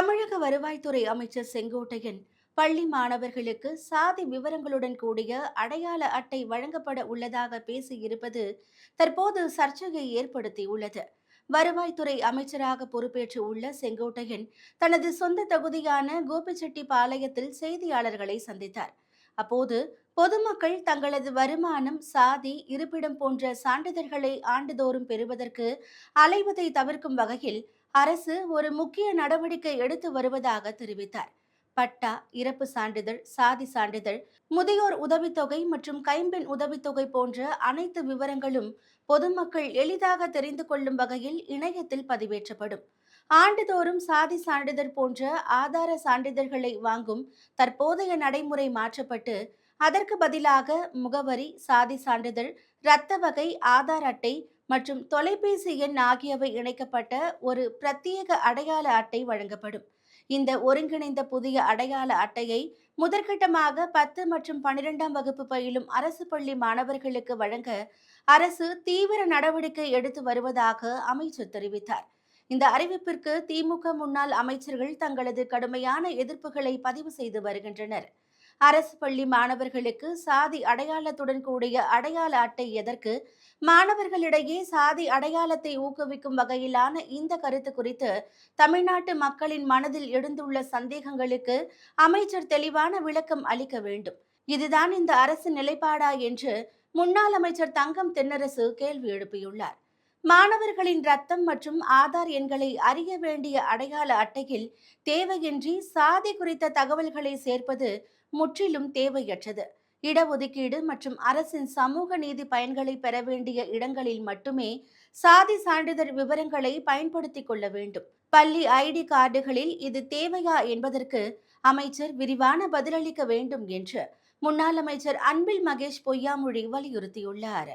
தமிழக வருவாய்த்துறை அமைச்சர் செங்கோட்டையன் பள்ளி மாணவர்களுக்கு சாதி விவரங்களுடன் கூடிய அடையாள அட்டை வழங்கப்பட உள்ளதாக பேசியிருப்பது தற்போது சர்ச்சையை ஏற்படுத்தியுள்ளது. வருவாய்த்துறை அமைச்சராக பொறுப்பேற்று உள்ள செங்கோட்டையன் தனது சொந்த தொகுதியான கோபிச்செட்டிப்பாளையத்தில் செய்தியாளர்களை சந்தித்தார். அப்போது பொதுமக்கள் தங்களது வருமானம், சாதி, இருப்பிடம் போன்ற சான்றிதழ்களை ஆண்டுதோறும் பெறுவதற்கு அலைவதை தவிர்க்கும் வகையில் அரசு ஒரு முக்கிய நடவடிக்கை எடுத்து வருவதாக தெரிவித்தார். பட்டா, இறப்பு சான்றிதழ், சாதி சான்றிதழ், முதியோர் உதவித்தொகை மற்றும் கைம்பெண் உதவித்தொகை போன்ற அனைத்து விவரங்களும் பொதுமக்கள் எளிதாக தெரிந்து கொள்ளும் வகையில் இணையத்தில் பதிவேற்றப்படும். ஆண்டுதோறும் சாதி சான்றிதழ் போன்ற ஆதார சான்றிதழ்களை வாங்கும் தற்போதைய நடைமுறை மாற்றப்பட்டு அதற்கு பதிலாக முகவரி, சாதி சான்றிதழ், இரத்த வகை, ஆதார் அட்டை மற்றும் தொலைபேசி எண் ஆகியவை இணைக்கப்பட்ட ஒரு பிரத்யேக அடையாள அட்டை வழங்கப்படும். இந்த ஒருங்கிணைந்த புதிய அடையாள அட்டையை முதற்கட்டமாக 10 மற்றும் 12ஆம் வகுப்பு பயிலும் அரசு பள்ளி மாணவர்களுக்கு வழங்க அரசு தீவிர நடவடிக்கை எடுத்து வருவதாக அமைச்சர் தெரிவித்தார். இந்த அறிவிப்பிற்கு திமுக முன்னாள் அமைச்சர்கள் தங்களது கடுமையான எதிர்ப்புகளை பதிவு செய்து வருகின்றனர். அரசு பள்ளி மாணவர்களுக்கு சாதி அடையாளத்துடன் கூடிய அடையாள அட்டை எதற்கு? மாணவர்களிடையே சாதி அடையாளத்தை ஊக்குவிக்கும் வகையிலான இந்த கருத்து குறித்து தமிழ்நாட்டு மக்களின் மனதில் எழுந்துள்ள சந்தேகங்களுக்கு அமைச்சர் தெளிவான விளக்கம் அளிக்க வேண்டும். இதுதான் இந்த அரசு நிலைப்பாடா என்று முன்னாள் அமைச்சர் தங்கம் தென்னரசு கேள்வி எழுப்பியுள்ளார். மாணவர்களின் ரத்தம் மற்றும் ஆதார் எண்களை அறிய வேண்டிய அடையாள அட்டையில் தேவையின்றி சாதி குறித்த தகவல்களை சேர்ப்பது முற்றிலும் தேவையற்றது. இடஒதுக்கீடு மற்றும் அரசின் சமூக நீதி பயன்களை பெற வேண்டிய இடங்களில் மட்டுமே சாதி சான்றிதழ் விவரங்களை பயன்படுத்திக் கொள்ள வேண்டும். பள்ளி ஐடி கார்டுகளில் இது தேவையா என்பதற்கு அமைச்சர் விரிவான பதிலளிக்க வேண்டும் என்று முன்னாள் அமைச்சர் அன்பில் மகேஷ் பொய்யாமொழி வலியுறுத்தியுள்ளார்.